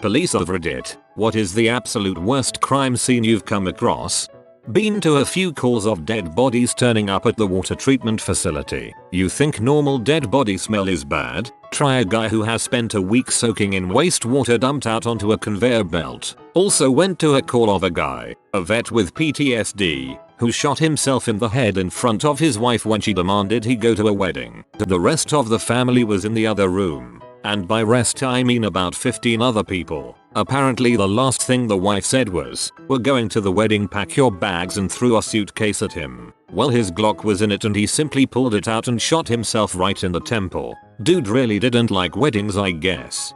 Police of Reddit, what is the absolute worst crime scene you've come across? Been to a few calls of dead bodies turning up at the water treatment facility. You think normal dead body smell is bad? Try a guy who has spent a week soaking in wastewater dumped out onto a conveyor belt. Also went to a call of a guy, a vet with PTSD, who shot himself in the head in front of his wife when she demanded he go to a wedding. The rest of the family was in the other room. And by rest I mean about 15 other people. Apparently the last thing the wife said was, "We're going to the wedding, pack your bags," and threw a suitcase at him. Well, his Glock was in it and he simply pulled it out and shot himself right in the temple. Dude really didn't like weddings, I guess.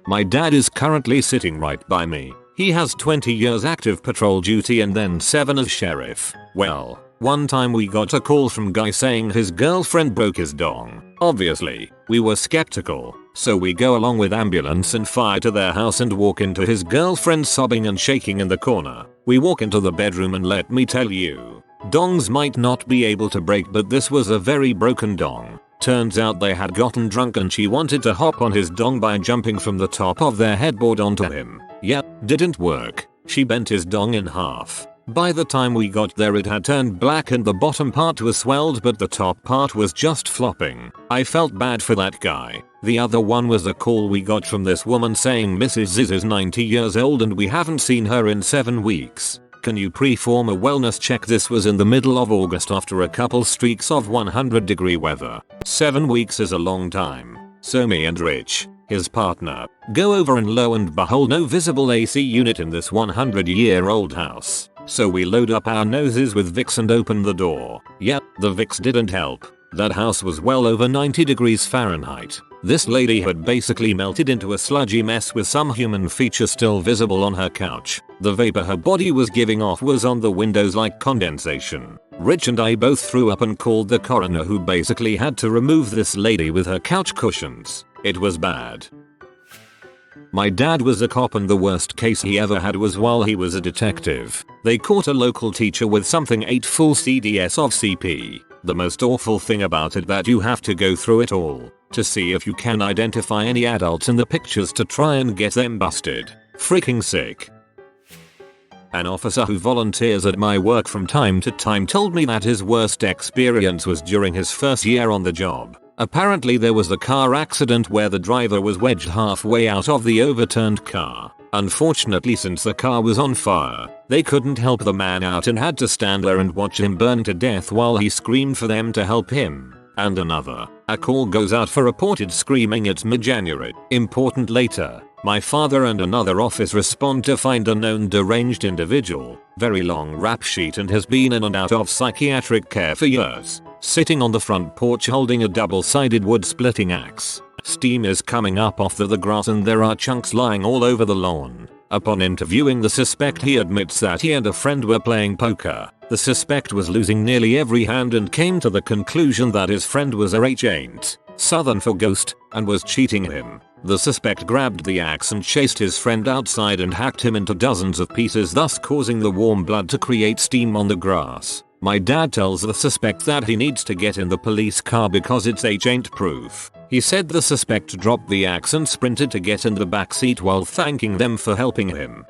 My dad is currently sitting right by me. He has 20 years active patrol duty and then 7 as sheriff. Well, one time we got a call from guy saying his girlfriend broke his dong. Obviously, we were skeptical, so we go along with ambulance and fire to their house and walk into his girlfriend sobbing and shaking in the corner. We walk into the bedroom and let me tell you, dongs might not be able to break, but this was a very broken dong. Turns out they had gotten drunk and she wanted to hop on his dong by jumping from the top of their headboard onto him. Yep, didn't work. She bent his dong in half. By the time we got there it had turned black and the bottom part was swelled but the top part was just flopping. I felt bad for that guy. The other one was a call we got from this woman saying Mrs. Ziz is 90 years old and we haven't seen her in 7 weeks. Can you perform a wellness check? This was in the middle of August after a couple streaks of 100-degree weather. 7 weeks is a long time. So me and Rich, his partner, go over and lo and behold no visible AC unit in this 100-year-old house. So we load up our noses with Vicks and open the door. Yep, the Vicks didn't help. That house was well over 90 degrees Fahrenheit. This lady had basically melted into a sludgy mess with some human feature still visible on her couch. The vapor her body was giving off was on the windows like condensation. Rich and I both threw up and called the coroner, who basically had to remove this lady with her couch cushions. It was bad. My dad was a cop and the worst case he ever had was while he was a detective. They caught a local teacher with something 8 full CDs of CP. The most awful thing about it that you have to go through it all to see if you can identify any adults in the pictures to try and get them busted. Freaking sick. An officer who volunteers at my work from time to time told me that his worst experience was during his first year on the job. Apparently there was a car accident where the driver was wedged halfway out of the overturned car. Unfortunately, since the car was on fire, they couldn't help the man out and had to stand there and watch him burn to death while he screamed for them to help him. And a call goes out for reported screaming at mid-January. Important later, my father and another office respond to find a known deranged individual, very long rap sheet, and has been in and out of psychiatric care for years, sitting on the front porch holding a double-sided wood-splitting axe. Steam is coming up off the grass and there are chunks lying all over the lawn. Upon interviewing the suspect, he admits that he and a friend were playing poker. The suspect was losing nearly every hand and came to the conclusion that his friend was a H-ain't Southern for ghost and was cheating him. The suspect grabbed the axe and chased his friend outside and hacked him into dozens of pieces, thus causing the warm blood to create steam on the grass. My dad tells the suspect that he needs to get in the police car because it's H-ain't proof. He said the suspect dropped the axe and sprinted to get in the back seat while thanking them for helping him.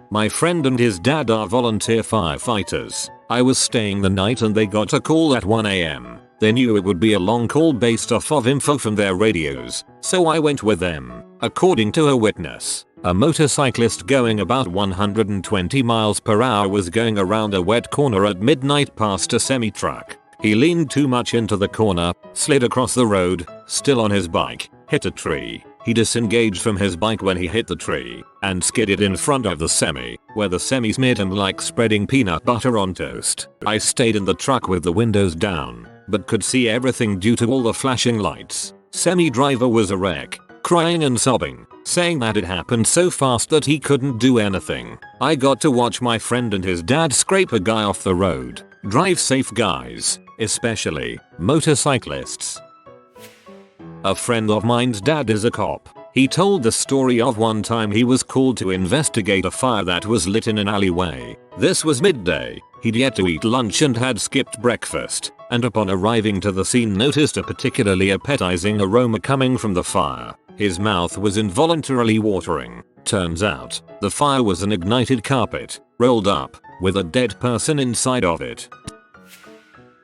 My friend and his dad are volunteer firefighters. I was staying the night and they got a call at 1 AM. They knew it would be a long call based off of info from their radios, so I went with them. According to a witness, a motorcyclist going about 120 miles per hour was going around a wet corner at midnight past a semi-truck. He leaned too much into the corner, slid across the road, still on his bike, hit a tree. He disengaged from his bike when he hit the tree, and skidded in front of the semi, where the semi made him like spreading peanut butter on toast. I stayed in the truck with the windows down, but could see everything due to all the flashing lights. Semi driver was a wreck, crying and sobbing, saying that it happened so fast that he couldn't do anything. I got to watch my friend and his dad scrape a guy off the road. Drive safe, guys, especially motorcyclists. A friend of mine's dad is a cop. He told the story of one time he was called to investigate a fire that was lit in an alleyway. This was midday. He'd yet to eat lunch and had skipped breakfast, and upon arriving to the scene noticed a particularly appetizing aroma coming from the fire. His mouth was involuntarily watering. Turns out, the fire was an ignited carpet, rolled up, with a dead person inside of it.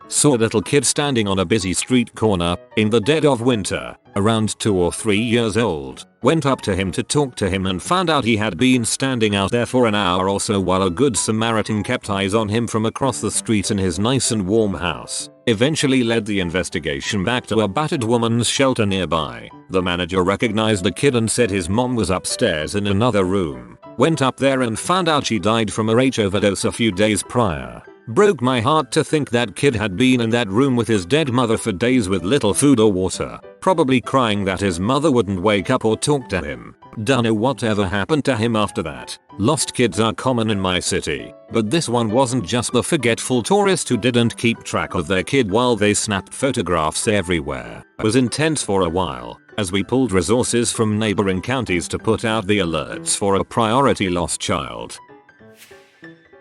Saw a little kid standing on a busy street corner, in the dead of winter, around 2 or 3 years old. Went up to him to talk to him and found out he had been standing out there for an hour or so while a good Samaritan kept eyes on him from across the street in his nice and warm house. Eventually led the investigation back to a battered woman's shelter nearby. The manager recognized the kid and said his mom was upstairs in another room. Went up there and found out she died from a H overdose a few days prior. Broke my heart to think that kid had been in that room with his dead mother for days with little food or water, probably crying that his mother wouldn't wake up or talk to him. Dunno whatever happened to him after that. Lost kids are common in my city, but this one wasn't just the forgetful tourist who didn't keep track of their kid while they snapped photographs everywhere. It was intense for a while, as we pulled resources from neighboring counties to put out the alerts for a priority lost child.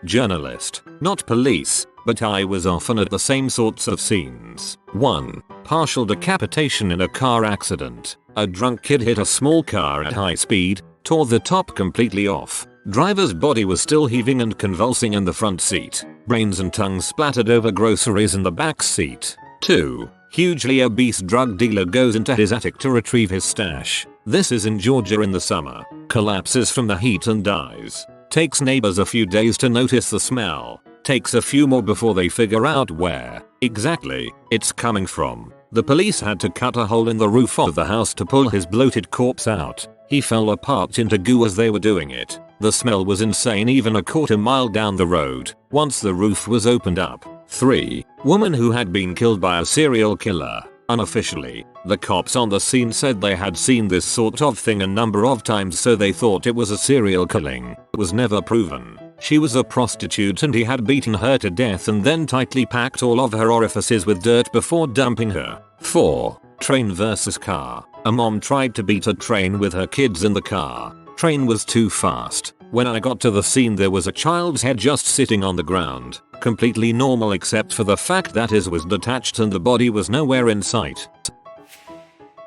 Journalist, not police, but I was often at the same sorts of scenes. 1. Partial decapitation in a car accident. A drunk kid hit a small car at high speed, tore the top completely off. Driver's body was still heaving and convulsing in the front seat. Brains and tongue splattered over groceries in the back seat. 2. Hugely obese drug dealer goes into his attic to retrieve his stash. This is in Georgia in the summer. Collapses from the heat and dies. Takes neighbors a few days to notice the smell. Takes a few more before they figure out where exactly it's coming from. The police had to cut a hole in the roof of the house to pull his bloated corpse out. He fell apart into goo as they were doing it. The smell was insane even a quarter mile down the road once the roof was opened up. 3. Woman who had been killed by a serial killer. Unofficially, the cops on the scene said they had seen this sort of thing a number of times, so they thought it was a serial killing. It was never proven. She was a prostitute and he had beaten her to death and then tightly packed all of her orifices with dirt before dumping her. 4. Train versus car. A mom tried to beat a train with her kids in the car. Train was too fast. When I got to the scene there was a child's head just sitting on the ground. Completely normal except for the fact that his was detached and the body was nowhere in sight.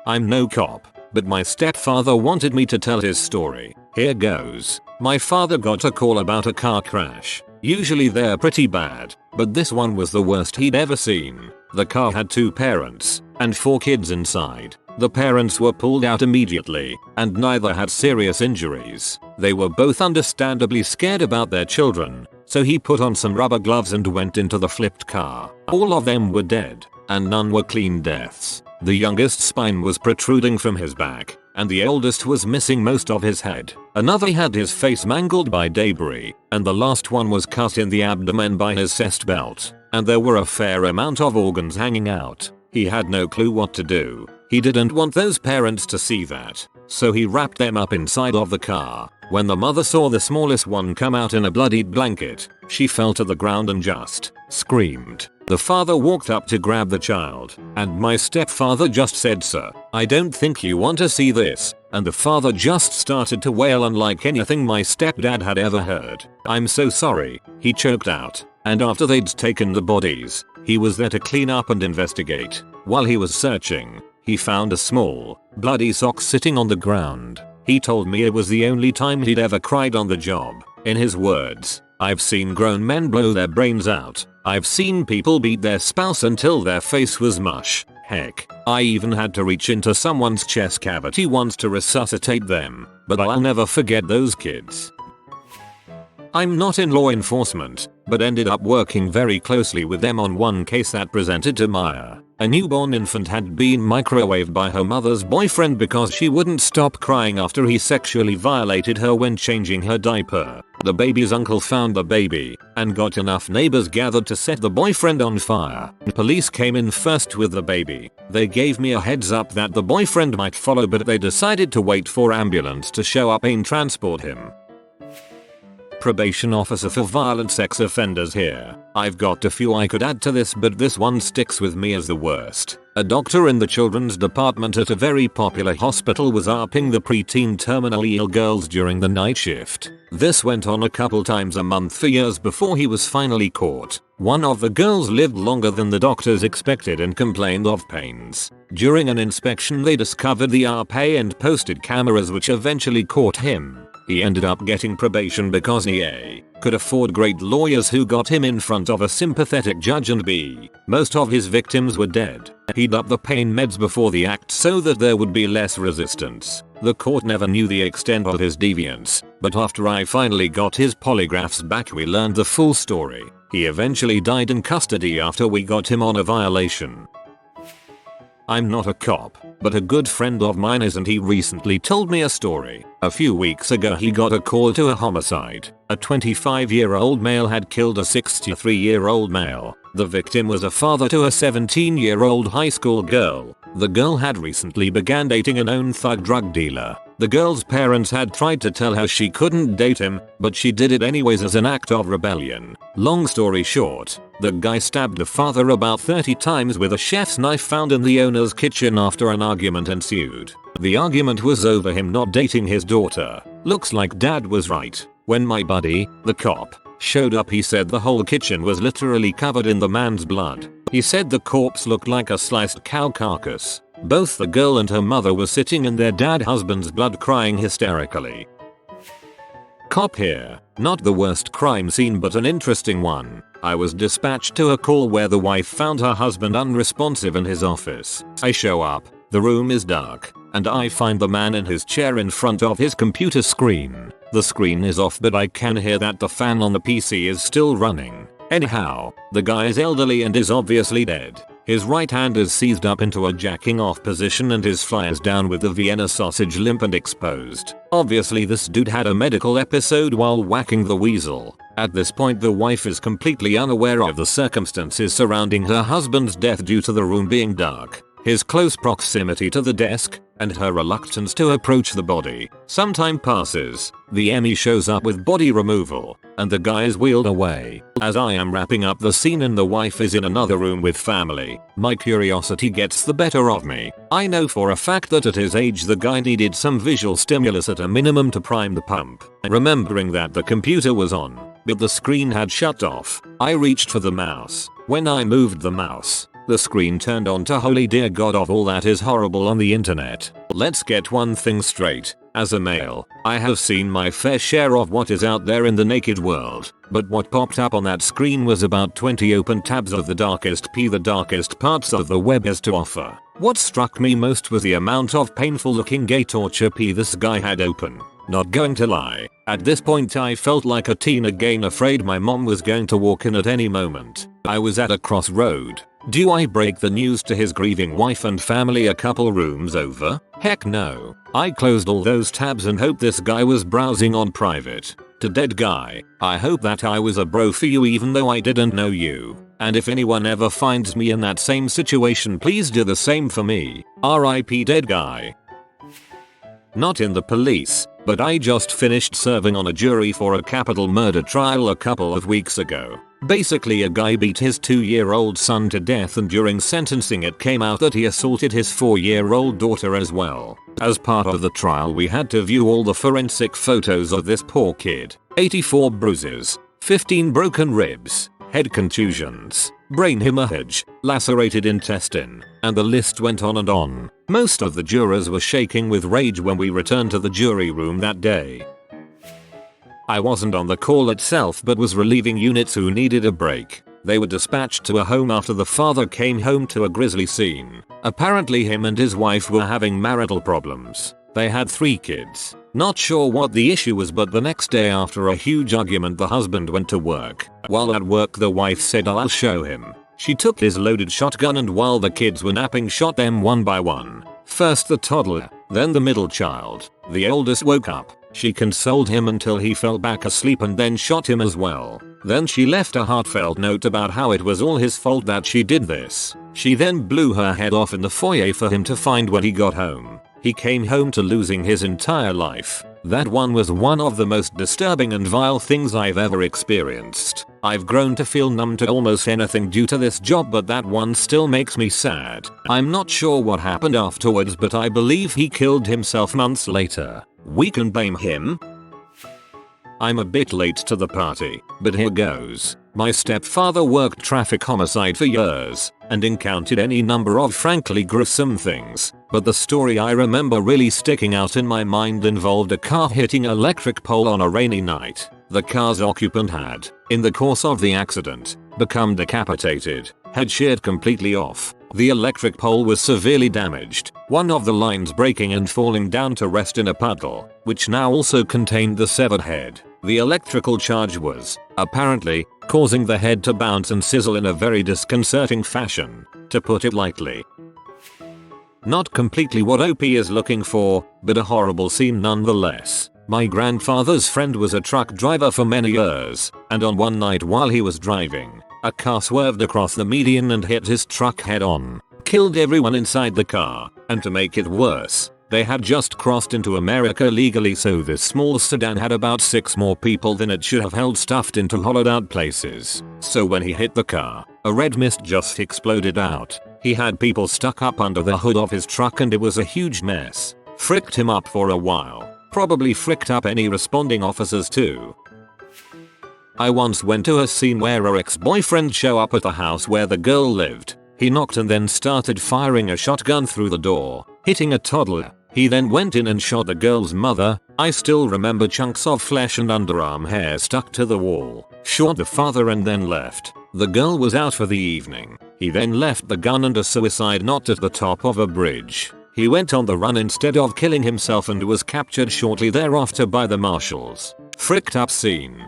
I'm no cop, but my stepfather wanted me to tell his story. Here goes. My father got a call about a car crash. Usually they're pretty bad, but this one was the worst he'd ever seen. The car had 2 parents and 4 kids inside. The parents were pulled out immediately, and neither had serious injuries. They were both understandably scared about their children, so he put on some rubber gloves and went into the flipped car. All of them were dead, and none were clean deaths. The youngest's spine was protruding from his back, and the oldest was missing most of his head. Another had his face mangled by debris, and the last one was cut in the abdomen by his chest belt, and there were a fair amount of organs hanging out. He had no clue what to do. He didn't want those parents to see that, so he wrapped them up inside of the car. When the mother saw the smallest one come out in a bloodied blanket, she fell to the ground and just screamed. The father walked up to grab the child, and my stepfather just said, "Sir, I don't think you want to see this," and the father just started to wail unlike anything my stepdad had ever heard. "I'm so sorry," he choked out, and after they'd taken the bodies, he was there to clean up and investigate. While he was searching, he found a small, bloody sock sitting on the ground. He told me it was the only time he'd ever cried on the job. In his words, "I've seen grown men blow their brains out. I've seen people beat their spouse until their face was mush. Heck, I even had to reach into someone's chest cavity once to resuscitate them. But I'll never forget those kids." I'm not in law enforcement, but ended up working very closely with them on one case that presented to Maya. A newborn infant had been microwaved by her mother's boyfriend because she wouldn't stop crying after he sexually violated her when changing her diaper. The baby's uncle found the baby and got enough neighbors gathered to set the boyfriend on fire. Police came in first with the baby. They gave me a heads up that the boyfriend might follow, but they decided to wait for ambulance to show up and transport him. probation officer for violent sex offenders here. I've got a few I could add to this, but this one sticks with me as the worst. A doctor in the children's department at a very popular hospital was ARPing the preteen terminally ill girls during the night shift. This went on a couple times a month for years before he was finally caught. One of the girls lived longer than the doctors expected and complained of pains. During an inspection they discovered the ARP and posted cameras which eventually caught him. He ended up getting probation because he A. could afford great lawyers who got him in front of a sympathetic judge, and B. most of his victims were dead. He'd up the pain meds before the act so that there would be less resistance. The court never knew the extent of his deviance, but after I finally got his polygraphs back we learned the full story. He eventually died in custody after we got him on a violation. I'm not a cop, but a good friend of mine is, and he recently told me a story. A few weeks ago he got a call to a homicide. A 25-year-old male had killed a 63-year-old male. The victim was a father to a 17-year-old high school girl. The girl had recently began dating a known thug drug dealer. The girl's parents had tried to tell her she couldn't date him, but she did it anyways as an act of rebellion. Long story short, the guy stabbed the father about 30 times with a chef's knife found in the owner's kitchen after an argument ensued. The argument was over him not dating his daughter. Looks like dad was right. When my buddy, the cop, showed up he said the whole kitchen was literally covered in the man's blood. He said the corpse looked like a sliced cow carcass. Both the girl and her mother were sitting in their husband's blood crying hysterically. Cop here. Not the worst crime scene but an interesting one. I was dispatched to a call where the wife found her husband unresponsive in his office. I show up, the room is dark, and I find the man in his chair in front of his computer screen. The screen is off but I can hear that the fan on the PC is still running. Anyhow, the guy is elderly and is obviously dead. His right hand is seized up into a jacking off position and his fly is down with the Vienna sausage limp and exposed. Obviously this dude had a medical episode while whacking the weasel. At this point the wife is completely unaware of the circumstances surrounding her husband's death due to the room being dark, his close proximity to the desk, and her reluctance to approach the body. Some time passes, the ME shows up with body removal, and the guy is wheeled away. As I am wrapping up the scene and the wife is in another room with family, my curiosity gets the better of me. I know for a fact that at his age the guy needed some visual stimulus at a minimum to prime the pump. Remembering that the computer was on, but the screen had shut off, I reached for the mouse. When I moved the mouse, the screen turned on to holy dear god of all that is horrible on the internet. Let's get one thing straight. As a male, I have seen my fair share of what is out there in the naked world, but what popped up on that screen was about 20 open tabs of the darkest parts of the web has to offer. What struck me most was the amount of painful looking gay torture this guy had open. Not going to lie, at this point I felt like a teen again, afraid my mom was going to walk in at any moment. I was at a crossroad. Do I break the news to his grieving wife and family a couple rooms over? Heck no. I closed all those tabs and hoped this guy was browsing on private. To dead guy, I hope that I was a bro for you even though I didn't know you. And if anyone ever finds me in that same situation, please do the same for me. RIP dead guy. Not in the police, but I just finished serving on a jury for a capital murder trial a couple of weeks ago. Basically a guy beat his 2-year-old son to death and during sentencing it came out that he assaulted his 4-year-old daughter as well. As part of the trial we had to view all the forensic photos of this poor kid. 84 bruises, 15 broken ribs, head contusions, brain hemorrhage, lacerated intestine, and the list went on and on. Most of the jurors were shaking with rage when we returned to the jury room that day. I wasn't on the call itself but was relieving units who needed a break. They were dispatched to a home after the father came home to a grisly scene. Apparently him and his wife were having marital problems. They had 3 kids. Not sure what the issue was, but the next day after a huge argument the husband went to work. While at work the wife said, "I'll show him." She took his loaded shotgun and while the kids were napping shot them one by one. First the toddler, then the middle child. The oldest woke up. She consoled him until he fell back asleep and then shot him as well. Then she left a heartfelt note about how it was all his fault that she did this. She then blew her head off in the foyer for him to find when he got home. He came home to losing his entire life. That one was one of the most disturbing and vile things I've ever experienced. I've grown to feel numb to almost anything due to this job, but that one still makes me sad. I'm not sure what happened afterwards, but I believe he killed himself months later. We can blame him. I'm a bit late to the party, but here goes. My stepfather worked traffic homicide for years and encountered any number of frankly gruesome things, but the story I remember really sticking out in my mind involved a car hitting an electric pole on a rainy night. The car's occupant had, in the course of the accident, become decapitated, had sheared completely off. The electric pole was severely damaged, one of the lines breaking and falling down to rest in a puddle, which now also contained the severed head. The electrical charge was, apparently, causing the head to bounce and sizzle in a very disconcerting fashion, to put it lightly. Not completely what OP is looking for, but a horrible scene nonetheless. My grandfather's friend was a truck driver for many years, and on one night while he was driving, a car swerved across the median and hit his truck head on, killed everyone inside the car, and to make it worse, they had just crossed into America legally, so this small sedan had about 6 more people than it should have held stuffed into hollowed out places. So when he hit the car, a red mist just exploded out. He had people stuck up under the hood of his truck and it was a huge mess. Fricked him up for a while. Probably fricked up any responding officers too. I once went to a scene where her ex-boyfriend showed up at the house where the girl lived. He knocked and then started firing a shotgun through the door, hitting a toddler. He then went in and shot the girl's mother. I still remember chunks of flesh and underarm hair stuck to the wall. Shot the father and then left. The girl was out for the evening. He then left the gun and a suicide knot at the top of a bridge. He went on the run instead of killing himself and was captured shortly thereafter by the marshals. Fricked up scene.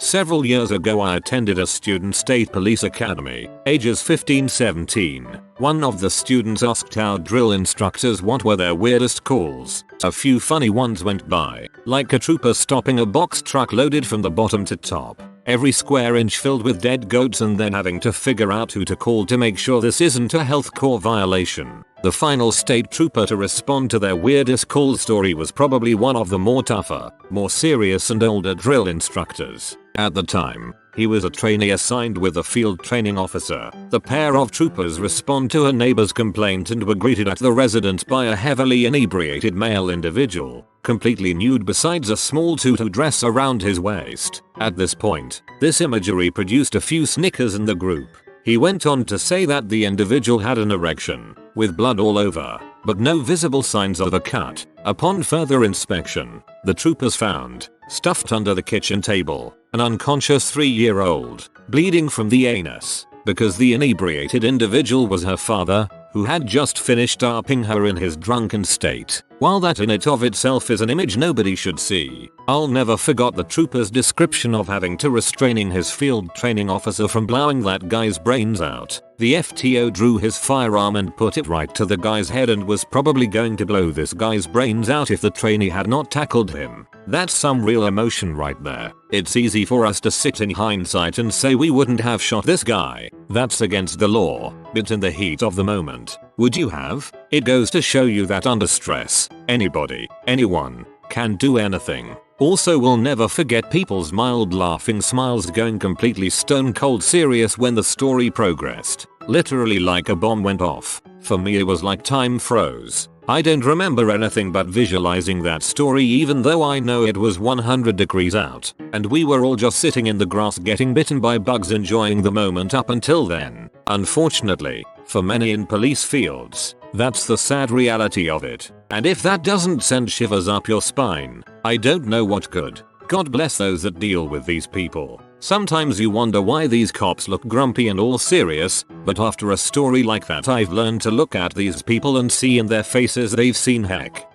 Several years ago I attended a student state police academy, ages 15-17. One of the students asked our drill instructors what were their weirdest calls. A few funny ones went by, like a trooper stopping a box truck loaded from the bottom to top, every square inch filled with dead goats, and then having to figure out who to call to make sure this isn't a health corps violation. The final state trooper to respond to their weirdest call story was probably one of the more tougher, more serious and older drill instructors. At the time, he was a trainee assigned with a field training officer. The pair of troopers respond to a neighbor's complaint and were greeted at the residence by a heavily inebriated male individual, completely nude besides a small tutu dress around his waist. At this point, this imagery produced a few snickers in the group. He went on to say that the individual had an erection, with blood all over, but no visible signs of a cut. Upon further inspection, the troopers found, stuffed under the kitchen table, an unconscious 3-year-old, bleeding from the anus, because the inebriated individual was her father, who had just finished arping her in his drunken state. While that in it of itself is an image nobody should see, I'll never forget the trooper's description of having to restraining his field training officer from blowing that guy's brains out. The FTO drew his firearm and put it right to the guy's head and was probably going to blow this guy's brains out if the trainee had not tackled him. That's some real emotion right there. It's easy for us to sit in hindsight and say we wouldn't have shot this guy. That's against the law. But in the heat of the moment, would you have? It goes to show you that under stress, anybody, anyone, can do anything. Also, we'll never forget people's mild laughing smiles going completely stone cold serious when the story progressed. Literally like a bomb went off. For me it was like time froze. I don't remember anything but visualizing that story, even though I know it was 100 degrees out, and we were all just sitting in the grass getting bitten by bugs enjoying the moment up until then. Unfortunately, for many in police fields, that's the sad reality of it. And if that doesn't send shivers up your spine, I don't know what could. God bless those that deal with these people. Sometimes you wonder why these cops look grumpy and all serious, but after a story like that I've learned to look at these people and see in their faces they've seen heck.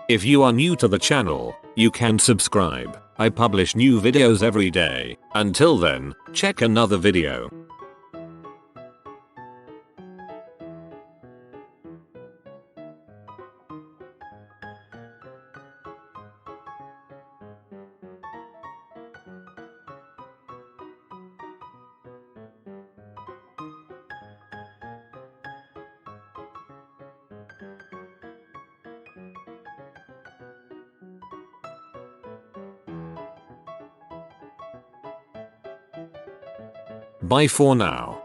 If you are new to the channel, you can subscribe. I publish new videos every day. Until then, check another video. Bye for now.